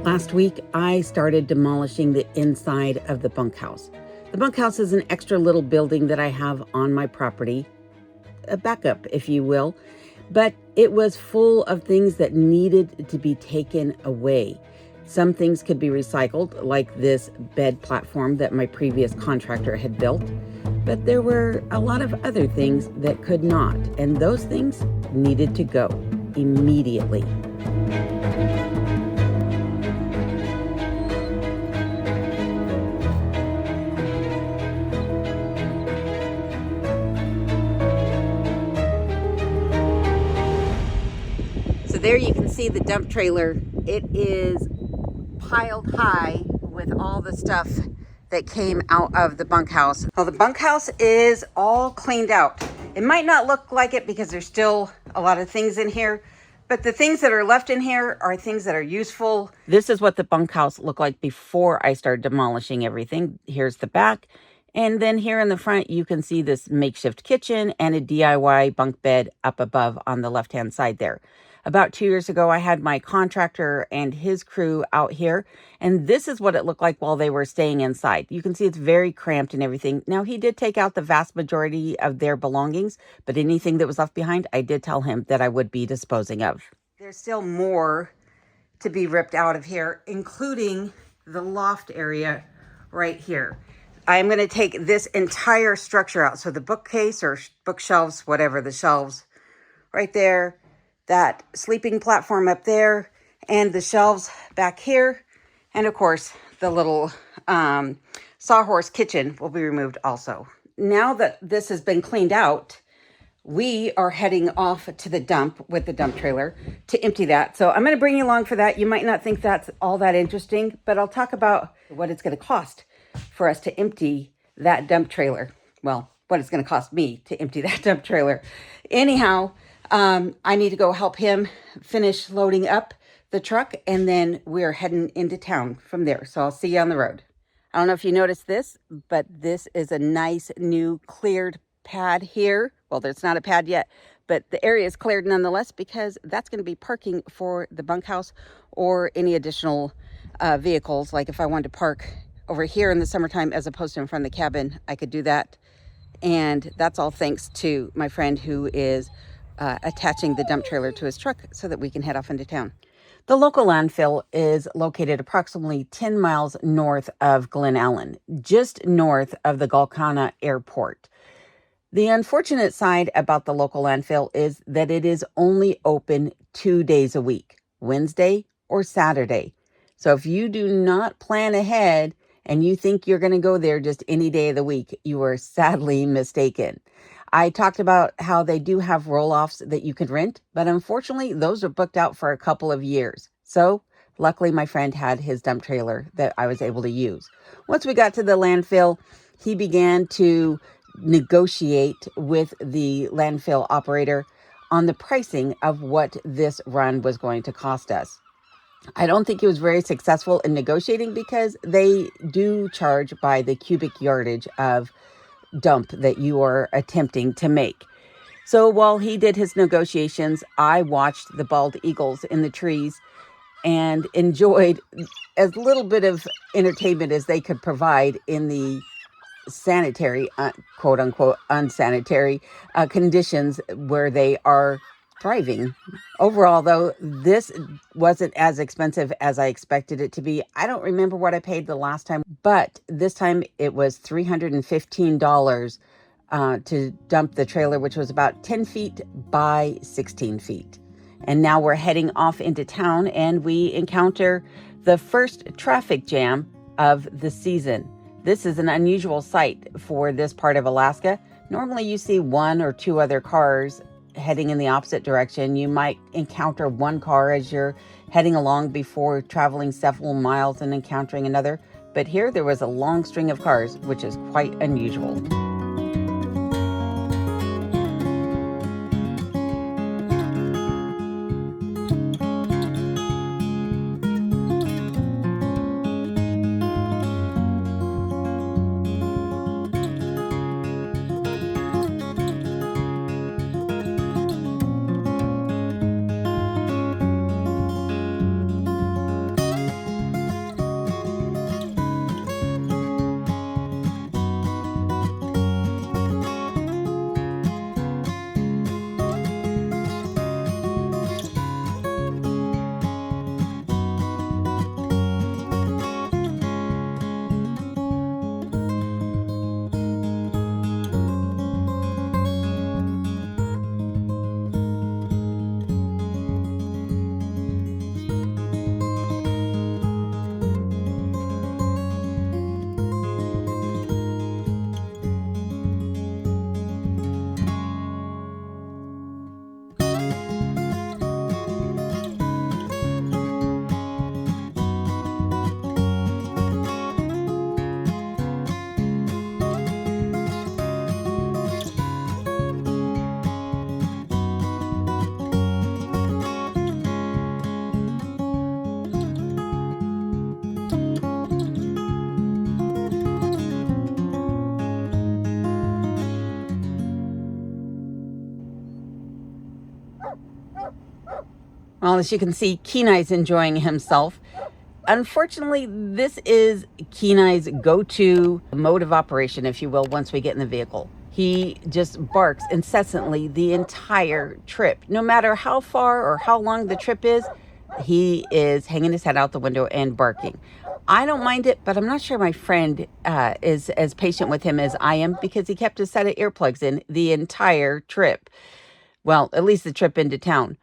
Last week, I started demolishing the inside of the bunkhouse. The bunkhouse is an extra little building that I have on my property, a backup, if you will, but it was full of things that needed to be taken away. Some things could be recycled, like this bed platform that my previous contractor had built, but there were a lot of other things that could not, and those things needed to go immediately. So there you can see the dump trailer. It is piled high with all the stuff that came out of the bunkhouse. Well, the bunkhouse is all cleaned out. It might not look like it because there's still a lot of things in here, but the things that are left in here are things that are useful. This is what the bunkhouse looked like before I started demolishing everything. Here's the back. And then here in the front, you can see this makeshift kitchen and a DIY bunk bed up above on the left-hand side there. About 2 years ago, I had my contractor and his crew out here, and this is what it looked like while they were staying inside. You can see it's very cramped and everything. Now, he did take out the vast majority of their belongings, but anything that was left behind, I did tell him that I would be disposing of. There's still more to be ripped out of here, including the loft area right here. I'm going to take this entire structure out. So the bookcase or bookshelves, whatever, the shelves right there, that sleeping platform up there, and the shelves back here. And of course, the little sawhorse kitchen will be removed also. Now that this has been cleaned out, we are heading off to the dump with the dump trailer to empty that. So I'm going to bring you along for that. You might not think that's all that interesting, but I'll talk about what it's going to cost for us to empty that dump trailer. Well, what it's going to cost me to empty that dump trailer. Anyhow, I need to go help him finish loading up the truck, and then we're heading into town from there. So I'll see you on the road. I don't know if you noticed this, but this is a nice new cleared pad here. Well, there's not a pad yet, but the area is cleared nonetheless because that's going to be parking for the bunkhouse or any additional vehicles. Like if I wanted to park over here in the summertime as opposed to in front of the cabin, I could do that. And that's all thanks to my friend who is attaching the dump trailer to his truck so that we can head off into town. The local landfill is located approximately 10 miles north of Glen Allen, just north of the Galkana Airport. The unfortunate side about the local landfill is that it is only open 2 days a week, Wednesday or Saturday. So if you do not plan ahead and you think you're going to go there just any day of the week, you are sadly mistaken. I talked about how they do have roll-offs that you can rent, but unfortunately, those are booked out for a couple of years. So luckily, my friend had his dump trailer that I was able to use. Once we got to the landfill, he began to negotiate with the landfill operator on the pricing of what this run was going to cost us. I don't think he was very successful in negotiating because they do charge by the cubic yardage of dump that you are attempting to make. So while he did his negotiations, I watched the bald eagles in the trees and enjoyed as little bit of entertainment as they could provide in the sanitary, quote unquote, unsanitary conditions where they are thriving. Overall, though, this wasn't as expensive as I expected it to be. I don't remember what I paid the last time, but this time it was $315 to dump the trailer, which was about 10 feet by 16 feet. And now we're heading off into town and we encounter the first traffic jam of the season. This is an unusual sight for this part of Alaska. Normally you see one or two other cars heading in the opposite direction. You might encounter one car as you're heading along before traveling several miles and encountering another. But here there was a long string of cars, which is quite unusual. Well, as you can see, Kenai's enjoying himself. Unfortunately, this is Kenai's go-to mode of operation, if you will, once we get in the vehicle. He just barks incessantly the entire trip. No matter how far or how long the trip is, he is hanging his head out the window and barking. I don't mind it, but I'm not sure my friend is as patient with him as I am, because he kept a set of earplugs in the entire trip. Well, at least the trip into town.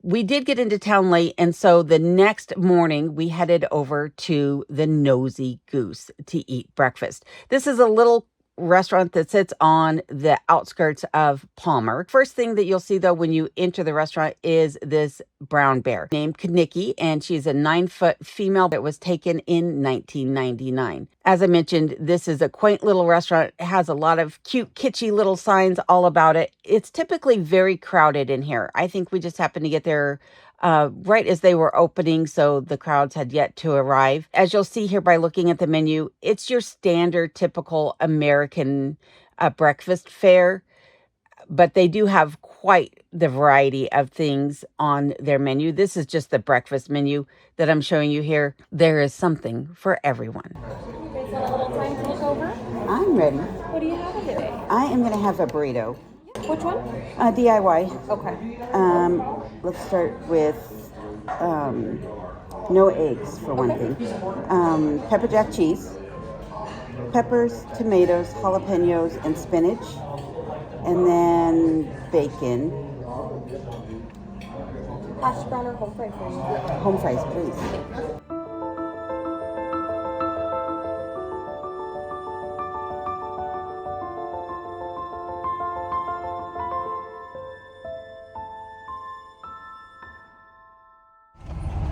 We did get into town late, and so the next morning we headed over to the Nosy Goose to eat breakfast. This is a little restaurant that sits on the outskirts of Palmer. First thing that you'll see, though, when you enter the restaurant is this brown bear named Kaniki, and she's a 9-foot female that was taken in 1999. As I mentioned, this is a quaint little restaurant. It has a lot of cute, kitschy little signs all about it. It's typically very crowded in here. I think we just happened to get there right as they were opening, so the crowds had yet to arrive. As you'll see here by looking at the menu, it's your standard, typical American breakfast fare, but they do have quite the variety of things on their menu. This is just the breakfast menu that I'm showing you here. There is something for everyone. You guys want a little time to look over? I'm ready. What do you have today? I am going to have a burrito. Which one? DIY. Okay. Let's start with no eggs for one thing. Pepper jack cheese, peppers, tomatoes, jalapenos, and spinach, and then bacon. Hash brown or home fry for you? Home fries, please.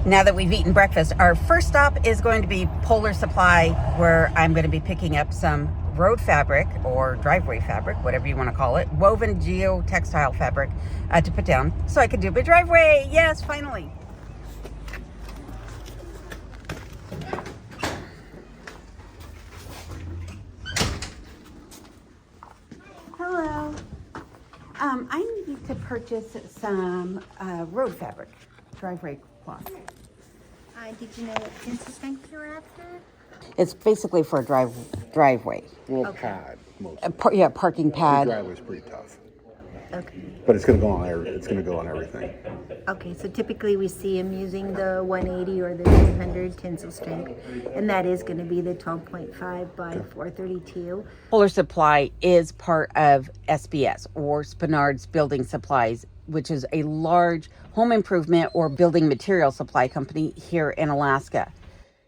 Now that we've eaten breakfast, our first stop is going to be Polar Supply, where I'm going to be picking up some road fabric or driveway fabric, whatever you want to call it, woven geotextile fabric to put down so I can do my driveway. Yes, finally. Hello. I need to purchase some road fabric, driveway cloth. Did you know what tinsel strength you were after? It's basically for a driveway. Well, pad mostly. Parking pad. The driveway's pretty tough, Okay. but it's gonna go on. It's gonna go on everything. Okay, so typically we see them using the 180 or the 200 tensile strength, and that is going to be the 12.5 by 432. Polar Supply is part of SBS, or Spenard's Building Supplies, which is a large home improvement or building material supply company here in Alaska.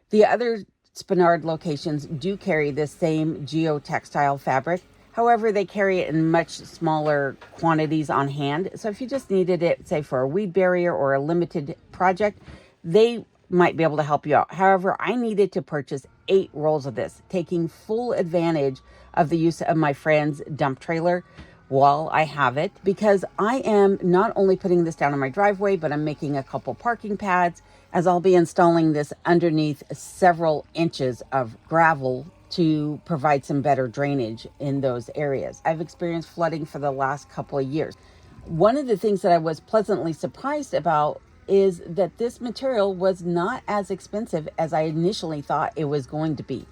The other Spenard locations do carry the same geotextile fabric. However, they carry it in much smaller quantities on hand. So if you just needed it, say for a weed barrier or a limited project, they might be able to help you out. However, I needed to purchase 8 rolls of this, taking full advantage of the use of my friend's dump trailer while I have it, because I am not only putting this down on my driveway, but I'm making a couple parking pads, as I'll be installing this underneath several inches of gravel to provide some better drainage in those areas. I've experienced flooding for the last couple of years. One of the things that I was pleasantly surprised about is that this material was not as expensive as I initially thought it was going to be.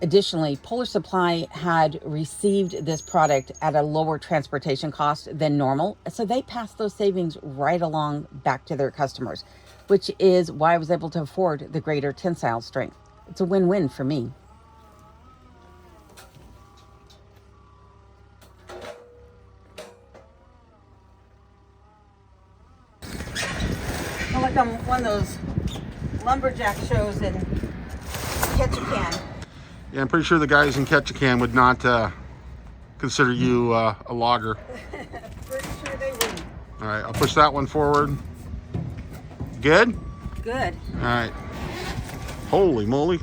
Additionally, Polar Supply had received this product at a lower transportation cost than normal, so they passed those savings right along back to their customers, which is why I was able to afford the greater tensile strength. It's a win-win for me. I like on one of those lumberjack shows in Ketchikan. Yeah, I'm pretty sure the guys in Ketchikan would not consider you a logger. Pretty sure they wouldn't. All right, I'll push that one forward. Good? Good. All right. Holy moly.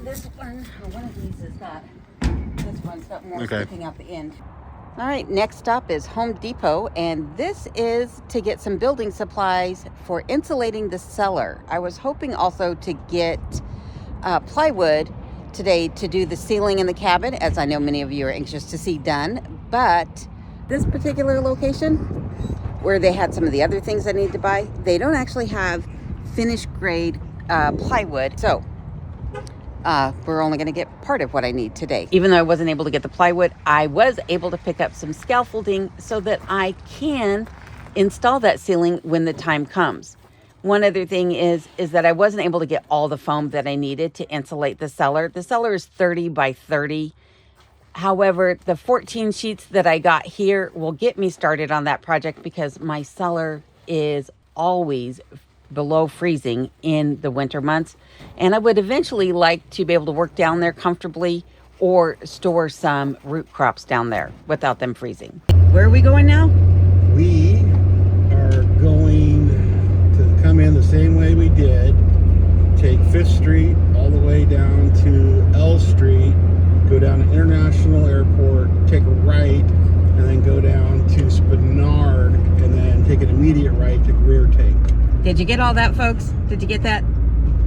This one of these is not. This one's got more Okay. sticking out the end. All right, next stop is Home Depot, and this is to get some building supplies for insulating the cellar. I was hoping also to get plywood today to do the ceiling in the cabin, as I know many of you are anxious to see done, but this particular location where they had some of the other things I need to buy, they don't actually have finished grade plywood. So we're only going to get part of what I need today. Even though I wasn't able to get the plywood, I was able to pick up some scaffolding so that I can install that ceiling when the time comes. One other thing is that I wasn't able to get all the foam that I needed to insulate the cellar. The cellar is 30 by 30. However, the 14 sheets that I got here will get me started on that project because my cellar is always below freezing in the winter months. And I would eventually like to be able to work down there comfortably or store some root crops down there without them freezing. Where are we going now? We are going to come in the same way we did. Take 5th Street all the way down to L Street, go down to International Airport, take a right, and then go down to Spenard, and then take an immediate right to Greer Tank. Did you get all that, folks? Did you get that?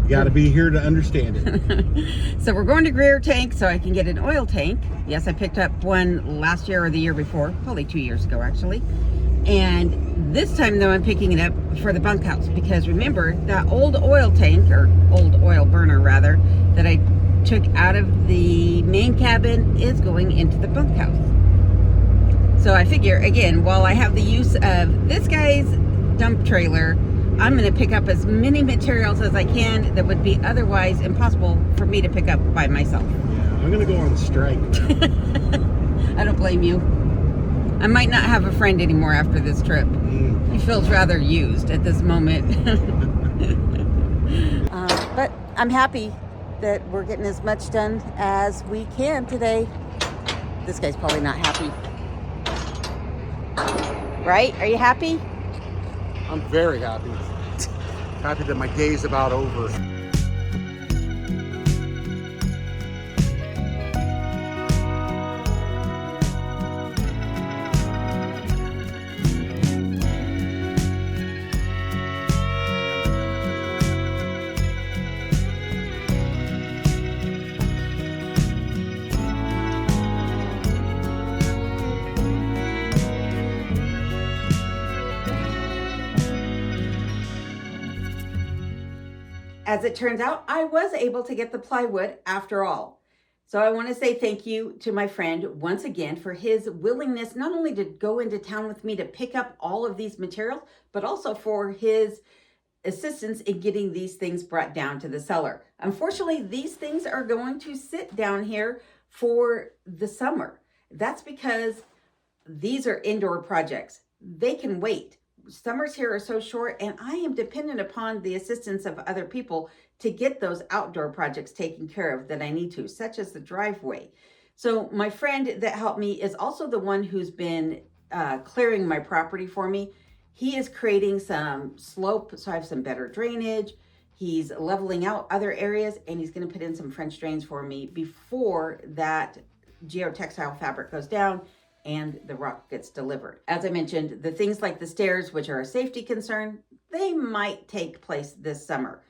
You got to be here to understand it. So we're going to Greer Tank so I can get an oil tank. Yes, I picked up one last year or the year before, probably 2 years ago actually. And this time though, I'm picking it up for the bunkhouse because remember that old oil tank, or old oil burner rather, that I took out of the main cabin is going into the bunkhouse. So I figure, again, while I have the use of this guy's dump trailer, I'm going to pick up as many materials as I can that would be otherwise impossible for me to pick up by myself. Yeah, I'm going to go on strike now. I don't blame you. I might not have a friend anymore after this trip. He feels rather used at this moment. But I'm happy that we're getting as much done as we can today. This guy's probably not happy. Right? Are you happy? I'm very happy. Happy that my day's about over. As it turns out, I was able to get the plywood after all. So I want to say thank you to my friend once again for his willingness not only to go into town with me to pick up all of these materials, but also for his assistance in getting these things brought down to the cellar. Unfortunately, these things are going to sit down here for the summer. That's because these are indoor projects. They can wait. Summers here are so short, and I am dependent upon the assistance of other people to get those outdoor projects taken care of that I need to, such as the driveway. So my friend that helped me is also the one who's been clearing my property for me. He is creating some slope, so I have some better drainage. He's leveling out other areas, and he's going to put in some French drains for me before that geotextile fabric goes down and the rock gets delivered. As I mentioned, the things like the stairs, which are a safety concern, they might take place this summer.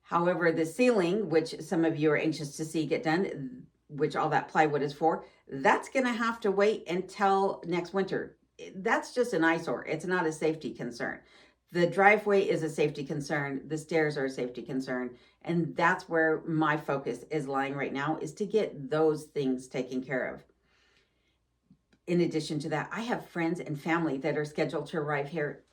However, the ceiling, which some of you are anxious to see get done, which all that plywood is for, that's gonna have to wait until next winter. That's just an eyesore. It's not a safety concern. The driveway is a safety concern. The stairs are a safety concern. And that's where my focus is lying right now, is to get those things taken care of. In addition to that, I have friends and family that are scheduled to arrive here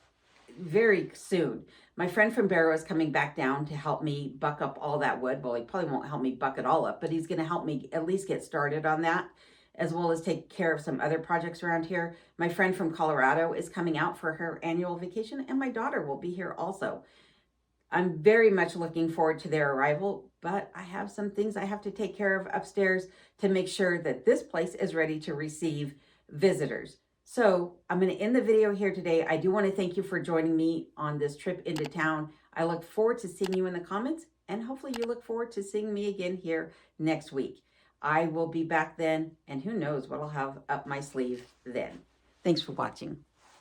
very soon. My friend from Barrow is coming back down to help me buck up all that wood. Well, he probably won't help me buck it all up, but he's going to help me at least get started on that, as well as take care of some other projects around here. My friend from Colorado is coming out for her annual vacation, and my daughter will be here also. I'm very much looking forward to their arrival, but I have some things I have to take care of upstairs to make sure that this place is ready to receive visitors. So I'm going to end the video here today. I do want to thank you for joining me on this trip into town. I look forward to seeing you in the comments, and hopefully you look forward to seeing me again here next week. I will be back then, and who knows what I'll have up my sleeve then. Thanks for watching.